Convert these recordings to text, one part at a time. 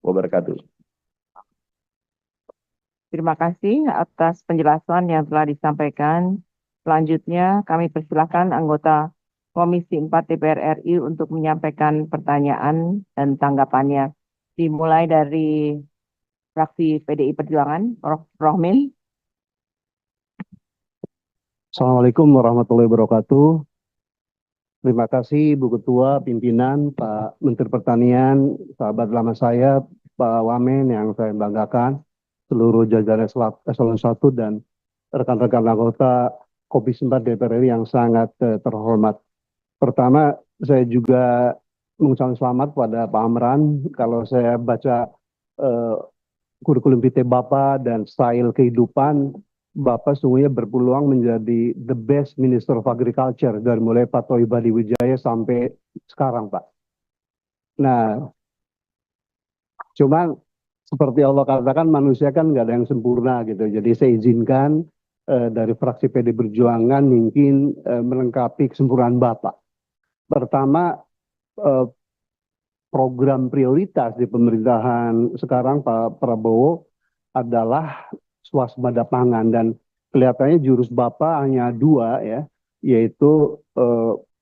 wabarakatuh. Terima kasih atas penjelasan yang telah disampaikan. Selanjutnya, kami persilahkan anggota Komisi 4 DPR RI untuk menyampaikan pertanyaan dan tanggapannya. Dimulai dari fraksi PDI Perjuangan, Prof. Rohmin. Assalamualaikum warahmatullahi wabarakatuh. Terima kasih Bu Ketua, pimpinan, Pak Menteri Pertanian, sahabat lama saya, Pak Wamen yang saya banggakan, seluruh jajaran Eselon 1 dan rekan-rekan anggota Komisi 4 DPR RI yang sangat terhormat. Pertama, saya juga mengucapkan selamat pada Pak Amran. Kalau saya baca eh, kurikulum PT Bapak dan style kehidupan, Bapak sungguhnya berpeluang menjadi the best Minister of Agriculture dari mulai Pak Toi Badi Wijaya sampai sekarang, Pak. Nah, cuman seperti Allah katakan manusia kan nggak ada yang sempurna gitu. Jadi saya izinkan dari fraksi PD Perjuangan mungkin melengkapi kesempurnaan Bapak. Pertama, eh, program prioritas di pemerintahan sekarang Pak Prabowo adalah swasembada pangan dan kelihatannya jurus Bapak hanya dua ya, yaitu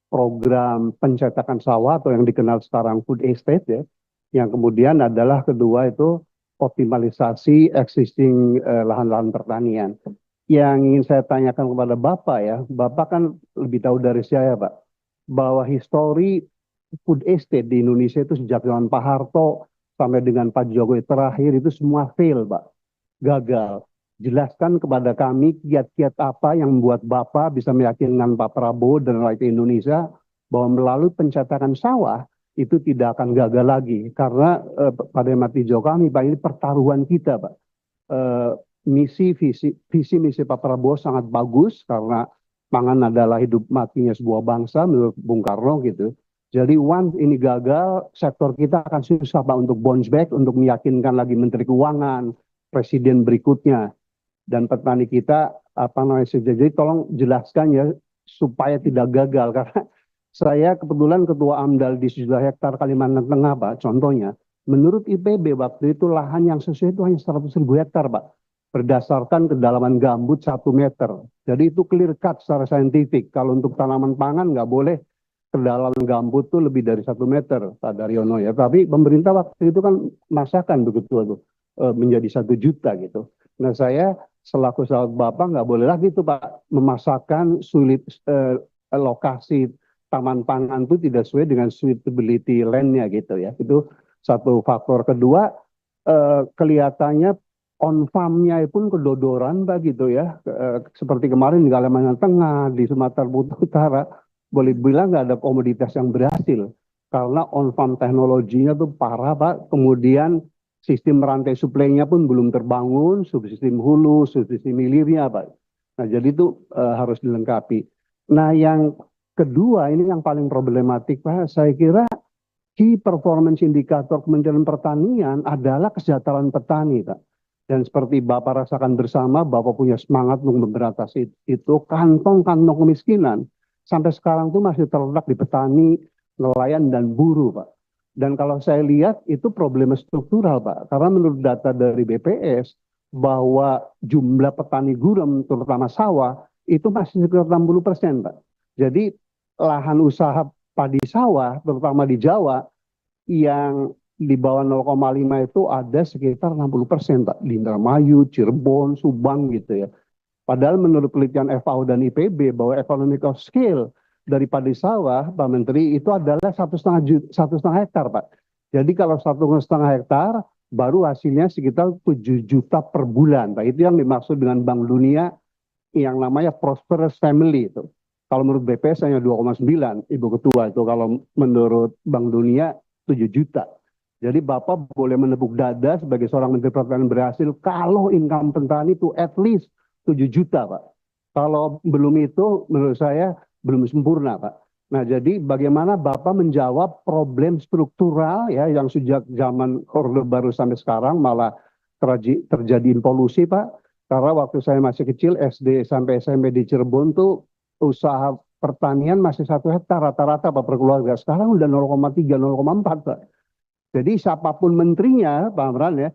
program pencetakan sawah atau yang dikenal sekarang food estate ya. Yang kemudian adalah kedua itu optimalisasi existing lahan-lahan pertanian. Yang ingin saya tanyakan kepada Bapak ya, Bapak kan lebih tahu dari saya Pak, bahwa histori food estate di Indonesia itu sejak zaman Pak Harto sampai dengan Pak Jokowi terakhir itu semua fail, Pak. Gagal. Jelaskan kepada kami kiat-kiat apa yang membuat Bapak bisa meyakinkan Pak Prabowo dan rakyat Indonesia bahwa melalui pencetakan sawah itu tidak akan gagal lagi. Karena pada mati jauh kami, Pak, ini pertaruhan kita, Pak. Eh, visi misi Pak Prabowo sangat bagus karena pangan adalah hidup matinya sebuah bangsa menurut Bung Karno gitu. Jadi once ini gagal, sektor kita akan susah Pak untuk bounce back, untuk meyakinkan lagi Menteri Keuangan, Presiden berikutnya, dan petani kita apa namanya. Jadi tolong jelaskan ya supaya tidak gagal karena saya kebetulan ketua AMDAL di 1 juta hektar Kalimantan Tengah Pak, contohnya. Menurut IPB waktu itu lahan yang sesuai itu hanya 100.000 hektar Pak, berdasarkan kedalaman gambut 1 meter. Jadi itu clear cut secara saintifik. Kalau untuk tanaman pangan nggak boleh kedalaman gambut tuh lebih dari 1 meter, Pak Daryono ya. Tapi pemerintah waktu itu kan masakan begitu itu menjadi 1 juta gitu. Nah saya selaku sahabat Bapak nggak boleh lagi tuh Pak memasakkan sulit lokasi taman pangan itu tidak sesuai dengan suitability land-nya gitu ya. Itu satu faktor. Kedua, kelihatannya on farm-nya pun kedodoran Pak gitu ya. Seperti kemarin di Kalimantan Tengah, di Sumatera Utara, boleh bilang nggak ada komoditas yang berhasil. Karena on farm teknologinya tuh parah Pak. Kemudian sistem rantai suplainya pun belum terbangun, subsistem hulu, subsistem hilirnya Pak. Nah jadi itu harus dilengkapi. Nah yang kedua, ini yang paling problematik, Pak. Saya kira key performance indikator Kementerian Pertanian adalah kesejahteraan petani, Pak. Dan seperti Bapak rasakan bersama, Bapak punya semangat untuk memberantas itu, kantong-kantong kemiskinan. Sampai sekarang itu masih terletak di petani, nelayan, dan buruh, Pak. Dan kalau saya lihat, itu problem struktural, Pak. Karena menurut data dari BPS, bahwa jumlah petani gurem, terutama sawah, itu masih sekitar 60%, Pak. Jadi lahan usaha padi sawah, terutama di Jawa, yang di bawah 0,5 itu ada sekitar 60%, Pak. Di Indramayu, Cirebon, Subang gitu ya. Padahal menurut penelitian FAO dan IPB bahwa economical scale dari padi sawah, Pak Menteri, itu adalah 1,5 hektar, Pak. Jadi kalau 1,5 hektar, baru hasilnya sekitar 7 juta per bulan, Pak. Itu yang dimaksud dengan Bank Dunia yang namanya prosperous family itu. Kalau menurut BPS hanya 2,9, Ibu Ketua itu. Kalau menurut Bank Dunia 7 juta. Jadi Bapak boleh menepuk dada sebagai seorang Menteri Pertanian berhasil kalau income petani itu at least 7 juta, Pak. Kalau belum itu menurut saya belum sempurna, Pak. Nah, jadi bagaimana Bapak menjawab problem struktural ya yang sejak zaman Orde Baru sampai sekarang malah terjadi polusi, Pak. Karena waktu saya masih kecil, SD sampai SMP di Cirebon tuh usaha pertanian masih 1 hektar rata-rata Pak per keluarga. Sekarang udah 0,3, 0,4 Pak. Jadi siapapun menterinya, Pak Amran ya,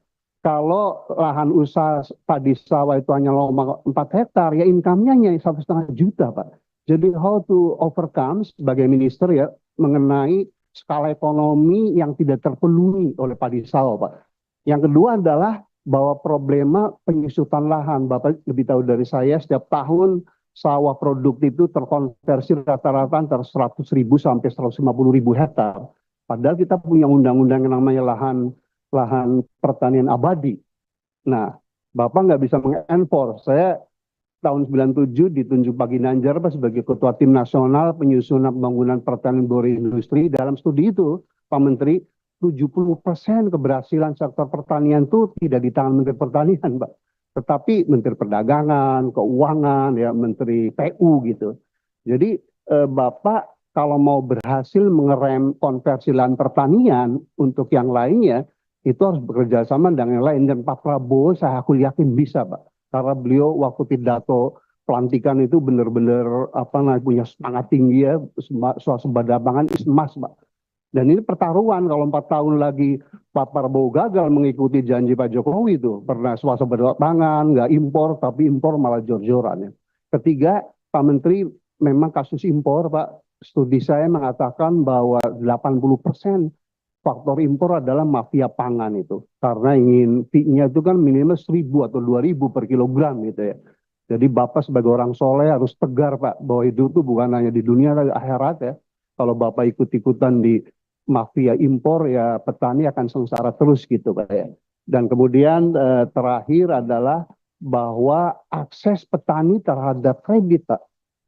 kalau lahan usaha padi sawah itu hanya 4 hektar, ya income-nya hanya 1,5 juta, Pak. Jadi how to overcome sebagai minister ya mengenai skala ekonomi yang tidak terpenuhi oleh padi sawah, Pak. Yang kedua adalah bahwa problema penyusutan lahan. Bapak lebih tahu dari saya, setiap tahun sawah produktif itu terkonversi rata-rata antara 100.000 sampai 150.000 hektar. Padahal kita punya undang-undang yang namanya lahan pertanian abadi. Nah, Bapak nggak bisa mengenforce. Saya tahun 97 ditunjuk Pak Ginanjar sebagai Ketua Tim Nasional Penyusunan Pembangunan Pertanian Industri. Dalam studi itu, Pak Menteri, 70% keberhasilan sektor pertanian itu tidak di tangan Menteri Pertanian, Pak. Tetapi Menteri Perdagangan, Keuangan, ya Menteri PU gitu. Jadi Bapak kalau mau berhasil mengerem konversi lahan pertanian untuk yang lainnya, itu harus bekerja sama dengan yang lain. Dan Pak Prabowo aku yakin bisa, Pak. Karena beliau waktu pidato pelantikan itu benar-benar punya semangat tinggi ya, swasembada pangan is emas, Pak. Dan ini pertaruhan kalau 4 tahun lagi Pak Prabowo gagal mengikuti janji Pak Jokowi itu. Pernah swasembada pangan, nggak impor, tapi impor malah jor-joran ya. Ketiga, Pak Menteri, memang kasus impor, Pak, studi saya mengatakan bahwa 80% faktor impor adalah mafia pangan itu. Karena ingin fee-nya itu kan minimal 1.000 atau 2.000 per kilogram gitu ya. Jadi Bapak sebagai orang soleh harus tegar, Pak, bahwa hidup itu bukan hanya di dunia tapi akhirat ya. Kalau Bapak ikut-ikutan di mafia impor ya petani akan sengsara terus gitu, Pak ya. Dan kemudian terakhir adalah bahwa akses petani terhadap kredit, Pak.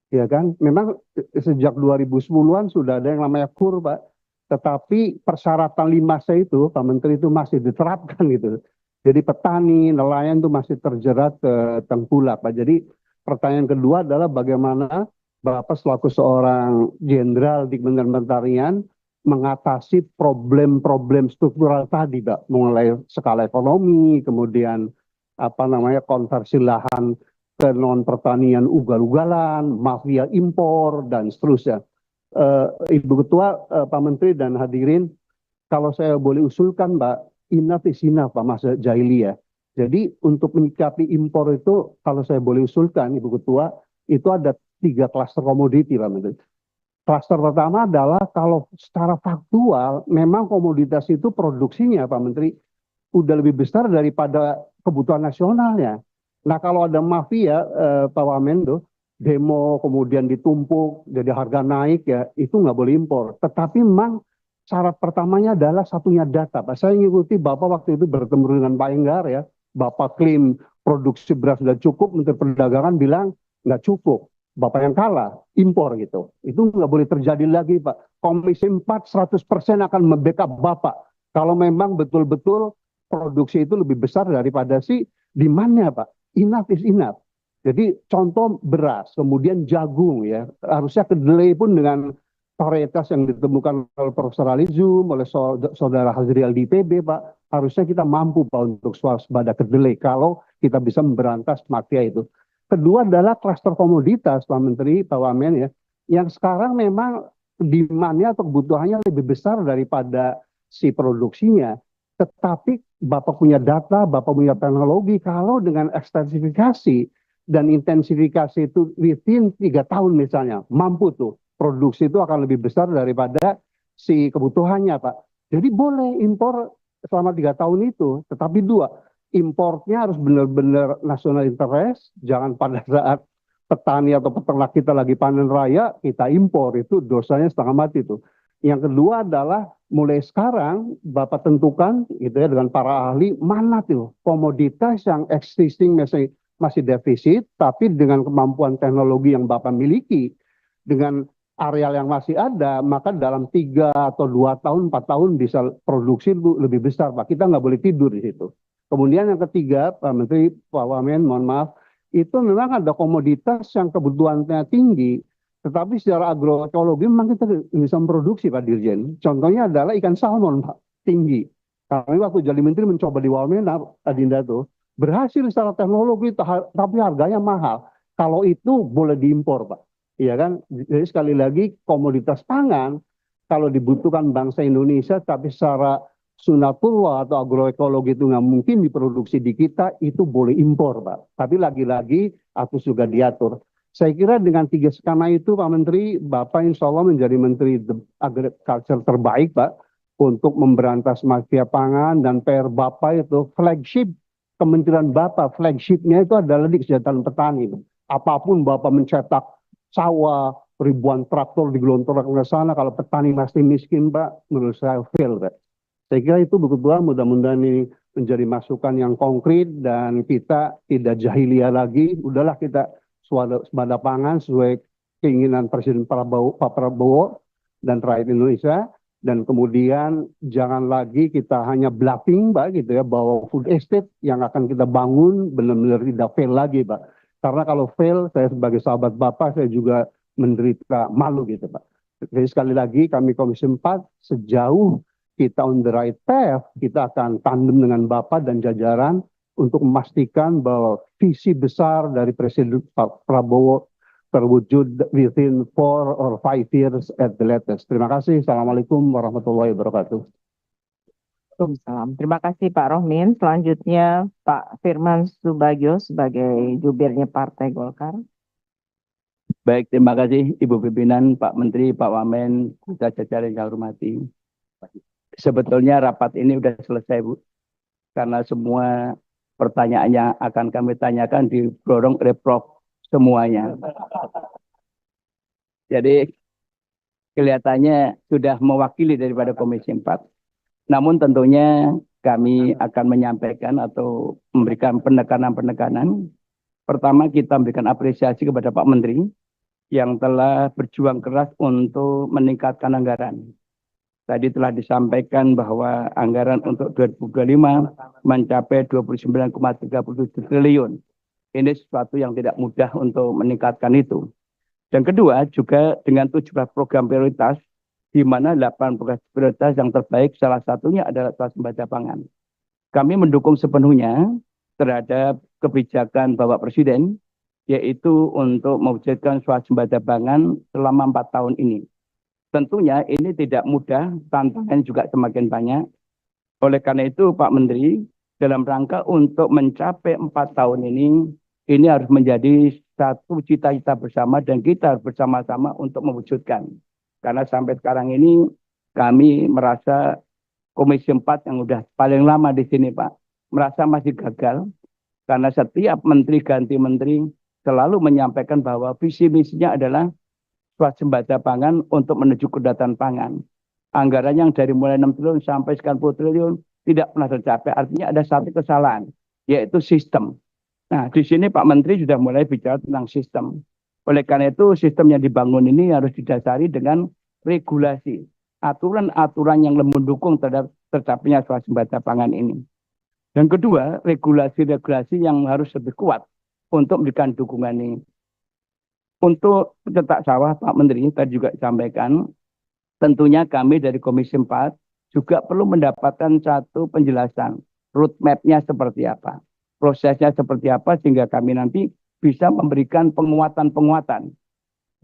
Ya kan, memang sejak 2010-an sudah ada yang namanya KUR, Pak. Tetapi persyaratan 5C itu, Pak Menteri, itu masih diterapkan gitu. Jadi petani, nelayan itu masih terjerat ke tengkulak, Pak. Jadi pertanyaan kedua adalah bagaimana Bapak selaku seorang jenderal di Kementerian Pertanian mengatasi problem-problem struktural tadi, Pak. Mulai skala ekonomi, kemudian konversi lahan ke non pertanian ugal-ugalan, mafia impor dan seterusnya. Ibu Ketua, Pak Menteri dan hadirin, kalau saya boleh usulkan, Mbak, enough is enough, Pak Mas Jaili ya. Jadi untuk menyikapi impor itu, kalau saya boleh usulkan, Ibu Ketua, itu ada 3 klaster komoditi, Pak Menteri. Klaster pertama adalah kalau secara faktual, memang komoditas itu produksinya, Pak Menteri, udah lebih besar daripada kebutuhan nasionalnya. Nah kalau ada mafia, Pak Wamendo, demo kemudian ditumpuk, jadi harga naik ya, itu nggak boleh impor. Tetapi memang syarat pertamanya adalah satunya data, Pak. Saya ngikuti Bapak waktu itu bertemu dengan Pak Enggar ya, Bapak klaim produksi beras sudah cukup, Menteri Perdagangan bilang nggak cukup. Bapak yang kalah, impor gitu. Itu nggak boleh terjadi lagi, Pak. Komisi 4 100% akan membackup Bapak. Kalau memang betul-betul produksi itu lebih besar daripada si demand-nya, Pak. Enough is enough. Jadi contoh beras, kemudian jagung ya. Harusnya kedelai pun dengan varietas yang ditemukan oleh Profesor Alizum, oleh Saudara Hazriel di IPB, Pak. Harusnya kita mampu, Pak, untuk swasembada kedelai kalau kita bisa memberantas mafia itu. Kedua adalah klaster komoditas, Pak Menteri, Pak Wamen ya, yang sekarang memang demand-nya atau kebutuhannya lebih besar daripada si produksinya. Tetapi Bapak punya data, Bapak punya teknologi, kalau dengan ekstensifikasi dan intensifikasi itu within 3 tahun misalnya, mampu tuh, produksi itu akan lebih besar daripada si kebutuhannya, Pak. Jadi boleh impor selama 3 tahun itu, tetapi dua, importnya harus benar-benar national interest, jangan pada saat petani atau peternak kita lagi panen raya, kita impor, itu dosanya setengah mati tuh. Yang kedua adalah mulai sekarang Bapak tentukan gitu ya dengan para ahli mana tuh komoditas yang existing masih defisit, tapi dengan kemampuan teknologi yang Bapak miliki, dengan areal yang masih ada, maka dalam 3 atau 2 tahun, 4 tahun bisa produksi lebih besar, Pak. Kita nggak boleh tidur di situ. Kemudian yang ketiga, Pak Menteri, Pak Wamen, mohon maaf, itu memang ada komoditas yang kebutuhannya tinggi, tetapi secara agroekologi memang kita bisa memproduksi, Pak Dirjen. Contohnya adalah ikan salmon, Pak, tinggi. Kami waktu jadi menteri mencoba di Wamena, Adinda tuh, berhasil secara teknologi, tapi harganya mahal. Kalau itu boleh diimpor, Pak. Iya kan? Jadi sekali lagi komoditas pangan, kalau dibutuhkan bangsa Indonesia, tapi secara sunatullah atau agroekologi itu nggak mungkin diproduksi di kita, itu boleh impor, Pak. Tapi lagi-lagi harus juga diatur. Saya kira dengan tiga skema itu, Pak Menteri, Bapak insya Allah menjadi Menteri Agriculture terbaik, Pak, untuk memberantas mafia pangan. Dan PR Bapak itu flagship Kementerian Bapak, flagshipnya itu adalah di kesejahteraan petani. Apapun Bapak mencetak sawah, ribuan traktor digelontorkan ke sana, kalau petani masih miskin, Pak, menurut saya fail, Pak. Saya kira itu betul-betul mudah-mudahan ini menjadi masukan yang konkret dan kita tidak jahiliyah lagi. Udahlah kita swada pangan sesuai keinginan Presiden Pak Prabowo dan rakyat Indonesia. Dan kemudian jangan lagi kita hanya bluffing, Pak, gitu ya, bahwa food estate yang akan kita bangun benar-benar tidak fail lagi, Pak. Karena kalau fail, saya sebagai sahabat Bapak, saya juga menderita malu gitu, Pak. Jadi sekali lagi kami Komisi 4 sejauh kita on the right path, kita akan tandem dengan Bapak dan jajaran untuk memastikan bahwa visi besar dari Presiden Pak Prabowo terwujud within 4 or 5 years at the latest. Terima kasih. Assalamualaikum warahmatullahi wabarakatuh. Waalaikumsalam. Terima kasih Pak Rohmin. Selanjutnya Pak Firman Subagio sebagai jubirnya Partai Golkar. Baik, terima kasih Ibu Pimpinan, Pak Menteri, Pak Wamen, kita jajaran yang saya hormati. Sebetulnya rapat ini sudah selesai, Bu. Karena semua pertanyaan yang akan kami tanyakan didorong oleh Prof semuanya. Jadi kelihatannya sudah mewakili daripada Komisi 4. Namun tentunya kami akan menyampaikan atau memberikan penekanan-penekanan. Pertama, kita memberikan apresiasi kepada Pak Menteri yang telah berjuang keras untuk meningkatkan anggaran. Tadi telah disampaikan bahwa anggaran untuk 2025 mencapai 29,37 triliun. Ini sesuatu yang tidak mudah untuk meningkatkan itu. Dan kedua, juga dengan 17 program prioritas, di mana 8 program prioritas yang terbaik, salah satunya adalah swasembada pangan. Kami mendukung sepenuhnya terhadap kebijakan Bapak Presiden, yaitu untuk mewujudkan swasembada pangan selama 4 tahun ini. Tentunya ini tidak mudah, tantangan juga semakin banyak. Oleh karena itu, Pak Menteri, dalam rangka untuk mencapai 4 tahun ini harus menjadi satu cita-cita bersama dan kita harus bersama-sama untuk mewujudkan. Karena sampai sekarang ini kami merasa Komisi 4 yang udah paling lama di sini, Pak, merasa masih gagal karena setiap menteri ganti menteri selalu menyampaikan bahwa visi misinya adalah swasembada pangan untuk menuju kedaulatan pangan. Anggaran yang dari mulai 6 triliun sampai 90 triliun tidak pernah tercapai. Artinya ada satu kesalahan, yaitu sistem. Nah, di sini Pak Menteri sudah mulai bicara tentang sistem. Oleh karena itu, sistem yang dibangun ini harus didasari dengan regulasi. Aturan-aturan yang mendukung terhadap tercapainya swasembada pangan ini. Dan kedua, regulasi-regulasi yang harus lebih kuat untuk memberikan dukungan ini. Untuk peternak sawah, Pak Menteri tadi juga disampaikan, tentunya kami dari Komisi 4 juga perlu mendapatkan satu penjelasan roadmap-nya seperti apa. Prosesnya seperti apa sehingga kami nanti bisa memberikan penguatan-penguatan,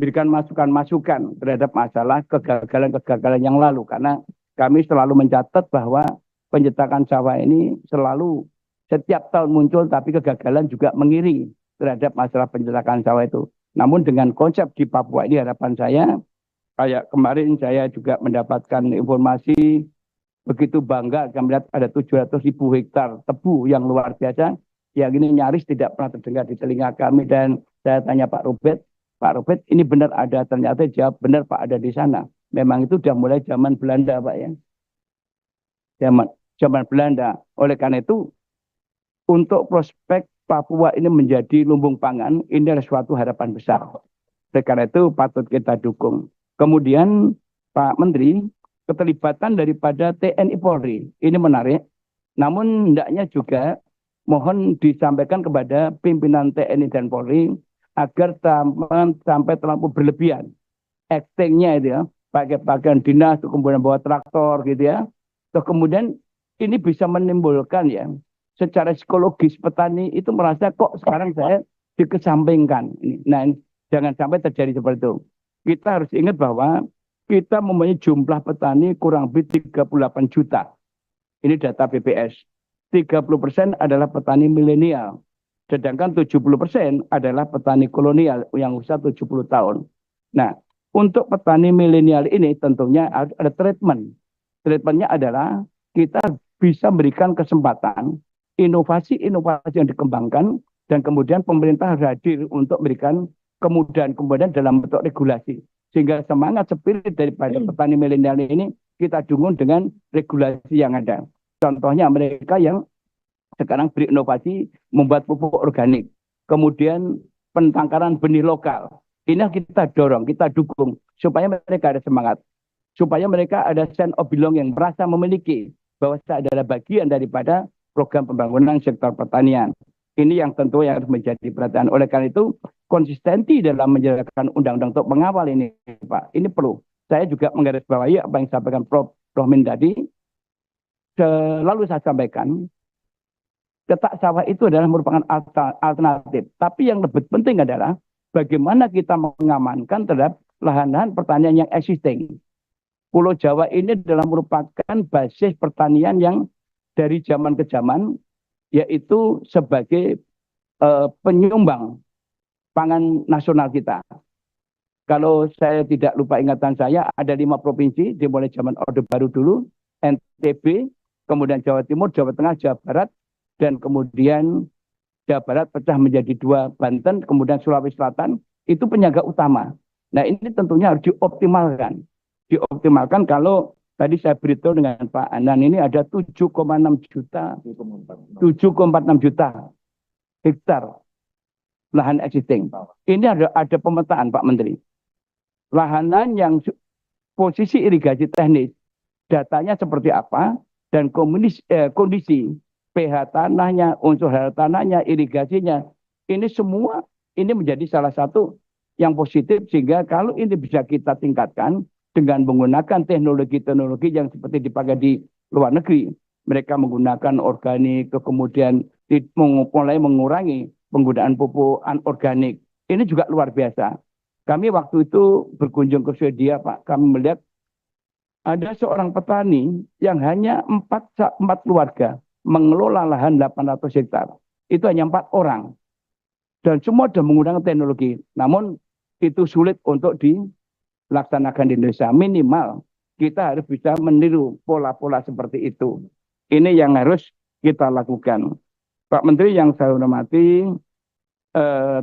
berikan masukan-masukan terhadap masalah kegagalan-kegagalan yang lalu. Karena kami selalu mencatat bahwa pencetakan sawah ini selalu setiap tahun muncul, tapi kegagalan juga mengiringi terhadap masalah pencetakan sawah itu. Namun dengan konsep di Papua ini harapan saya, kayak kemarin saya juga mendapatkan informasi begitu bangga kami lihat ada 700.000 hektar tebu yang luar biasa, yang ini nyaris tidak pernah terdengar di telinga kami. Dan saya tanya Pak Robert, ini benar ada? Ternyata jawab, benar Pak, ada di sana. Memang itu sudah mulai zaman Belanda, Pak ya. Zaman Belanda. Oleh karena itu, untuk prospek Papua ini menjadi lumbung pangan, ini adalah suatu harapan besar. Oleh karena itu patut kita dukung. Kemudian Pak Menteri, keterlibatan daripada TNI Polri ini menarik, namun hendaknya juga mohon disampaikan kepada pimpinan TNI dan Polri agar sampai terlalu berlebihan actingnya itu ya, pakai pakaian dinas, kemudian bawa traktor gitu ya. Terus kemudian ini bisa menimbulkan ya, secara psikologis petani itu merasa kok sekarang saya dikesampingkan. Nah, jangan sampai terjadi seperti itu. Kita harus ingat bahwa kita mempunyai jumlah petani kurang lebih 38 juta. Ini data BPS. 30% adalah petani milenial. Sedangkan 70% adalah petani kolonial yang usia 70 tahun. Nah, untuk petani milenial ini tentunya ada treatment. Treatmentnya adalah kita bisa berikan kesempatan inovasi-inovasi yang dikembangkan dan kemudian pemerintah hadir untuk memberikan kemudahan-kemudahan dalam bentuk regulasi. Sehingga semangat spirit daripada petani milenial ini kita dukung dengan regulasi yang ada. Contohnya mereka yang sekarang berinovasi membuat pupuk organik. Kemudian pentangkaran benih lokal. Ini kita dorong, kita dukung supaya mereka ada semangat. Supaya mereka ada sense of belonging, merasa memiliki bahwa saya adalah bagian daripada program pembangunan sektor pertanian. Ini yang tentu yang harus menjadi perhatian. Oleh karena itu, konsistensi dalam menjalankan undang-undang untuk mengawal ini, Pak, ini perlu. Saya juga menggarisbawahi apa yang disampaikan Prof. Rohmin tadi. Selalu saya sampaikan, cetak sawah itu adalah merupakan alternatif. Tapi yang lebih penting adalah bagaimana kita mengamankan terhadap lahan-lahan pertanian yang existing. Pulau Jawa ini adalah merupakan basis pertanian yang dari zaman ke zaman, yaitu sebagai penyumbang pangan nasional kita. Kalau saya tidak lupa ingatan saya, ada 5 provinsi, dimulai zaman Orde Baru dulu, NTB, kemudian Jawa Timur, Jawa Tengah, Jawa Barat, dan kemudian Jawa Barat pecah menjadi 2, Banten, kemudian Sulawesi Selatan, itu penyangga utama. Nah ini tentunya harus dioptimalkan. Dioptimalkan kalau tadi saya beritahu dengan Pak Anan ini ada 7,46 juta hektar lahan existing. Ini ada pemetaan Pak Menteri. Lahan yang posisi irigasi teknis, datanya seperti apa, dan kondisi pH tanahnya, unsur hara tanahnya, irigasinya, ini semua ini menjadi salah satu yang positif sehingga kalau ini bisa kita tingkatkan dengan menggunakan teknologi-teknologi yang seperti dipakai di luar negeri. Mereka menggunakan organik, kemudian mulai mengurangi penggunaan pupuk anorganik. Ini juga luar biasa. Kami waktu itu berkunjung ke Swedia, Pak. Kami melihat ada seorang petani yang hanya 4 keluarga mengelola lahan 800 hektar. Itu hanya 4 orang. Dan semua sudah menggunakan teknologi. Namun itu sulit untuk dilaksanakan di Indonesia. Minimal kita harus bisa meniru pola-pola seperti itu. Ini yang harus kita lakukan. Pak Menteri yang saya hormati,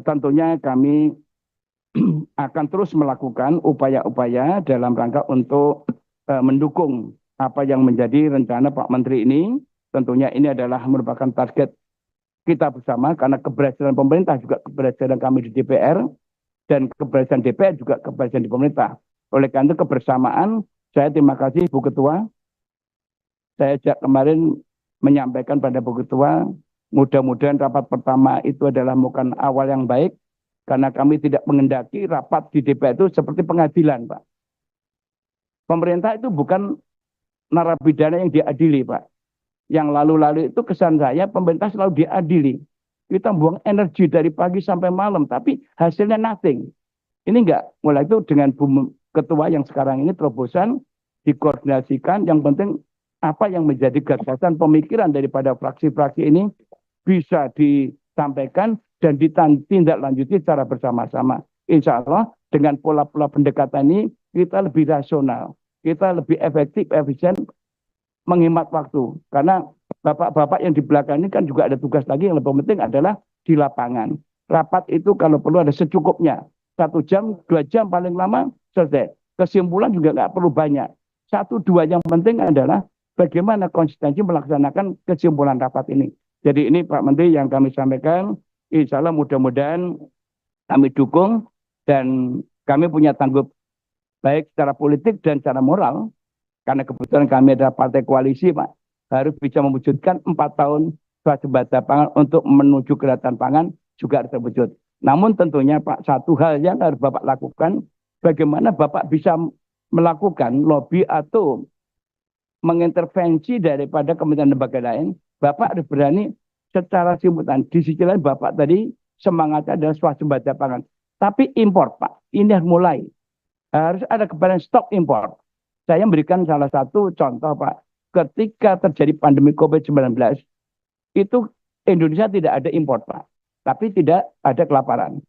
tentunya kami akan terus melakukan upaya-upaya dalam rangka untuk mendukung apa yang menjadi rencana Pak Menteri ini. Tentunya ini adalah merupakan target kita bersama karena keberhasilan pemerintah juga keberhasilan kami di DPR dan keberhasilan DPR juga keberhasilan di pemerintah. Oleh karena itu kebersamaan, saya terima kasih Bu Ketua. Saya sejak kemarin menyampaikan pada Bu Ketua, mudah-mudahan rapat pertama itu adalah bukan awal yang baik, karena kami tidak mengendaki rapat di DPR itu seperti pengadilan, Pak. Pemerintah itu bukan narapidana yang diadili, Pak. Yang lalu-lalu itu kesan saya pemerintah selalu diadili. Kita buang energi dari pagi sampai malam, tapi hasilnya nothing. Ini enggak. Mulai itu dengan Bu Ketua yang sekarang ini terobosan, dikoordinasikan. Yang penting apa yang menjadi gagasan pemikiran daripada fraksi-fraksi ini bisa disampaikan dan ditindaklanjuti secara bersama-sama. Insya Allah dengan pola-pola pendekatan ini kita lebih rasional, kita lebih efektif, efisien, menghemat waktu. Karena bapak-bapak yang di belakang ini kan juga ada tugas lagi yang lebih penting adalah di lapangan. Rapat itu kalau perlu ada secukupnya. 1 jam, 2 jam paling lama selesai. Kesimpulan juga nggak perlu banyak. 1-2 yang penting adalah bagaimana konsistensi melaksanakan kesimpulan rapat ini. Jadi ini Pak Menteri yang kami sampaikan, insya Allah mudah-mudahan kami dukung dan kami punya tanggung baik secara politik dan secara moral. Karena kebetulan kami adalah partai koalisi, Pak, harus bisa mewujudkan 4 tahun swasembada pangan untuk menuju ketahanan pangan juga harus terwujud. Namun tentunya Pak, satu hal yang harus Bapak lakukan, bagaimana Bapak bisa melakukan lobby atau mengintervensi daripada kementerian lembaga lain, Bapak harus berani secara simultan. Di sisi lain Bapak tadi semangatnya adalah swasembada pangan. Tapi impor, Pak, ini harus mulai. Harus ada kebaran stok impor. Saya memberikan salah satu contoh, Pak. ketika terjadi pandemi COVID-19, itu Indonesia tidak ada impor, Pak. Tapi tidak ada kelaparan.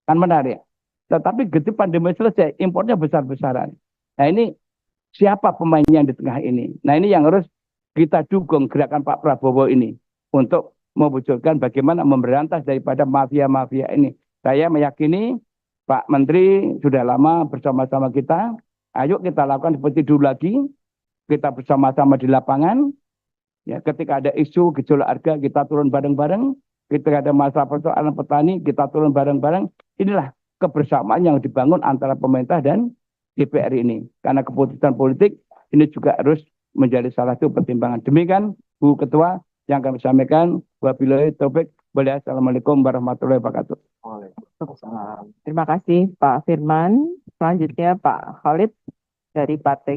Kan menarik. Tetapi begitu pandemi selesai, impornya besar-besaran. Nah ini siapa pemainnya di tengah ini? Nah ini yang harus kita dukung gerakan Pak Prabowo ini untuk mewujudkan bagaimana memberantas daripada mafia-mafia ini. Saya meyakini Pak Menteri sudah lama bersama-sama kita. Ayo kita lakukan seperti dulu lagi. Kita bersama-sama di lapangan. Ya, ketika ada isu gejolak harga, kita turun bareng-bareng. Ketika ada masalah persoalan petani, kita turun bareng-bareng. Inilah kebersamaan yang dibangun antara pemerintah dan DPR ini. Karena keputusan politik ini juga harus menjadi salah satu pertimbangan. Demikian, Bu Ketua, yang kami sampaikan. Wabillahi taufik. Wassalamualaikum warahmatullahi wabarakatuh. Terima kasih Pak Firman. Selanjutnya Pak Khalid dari Partai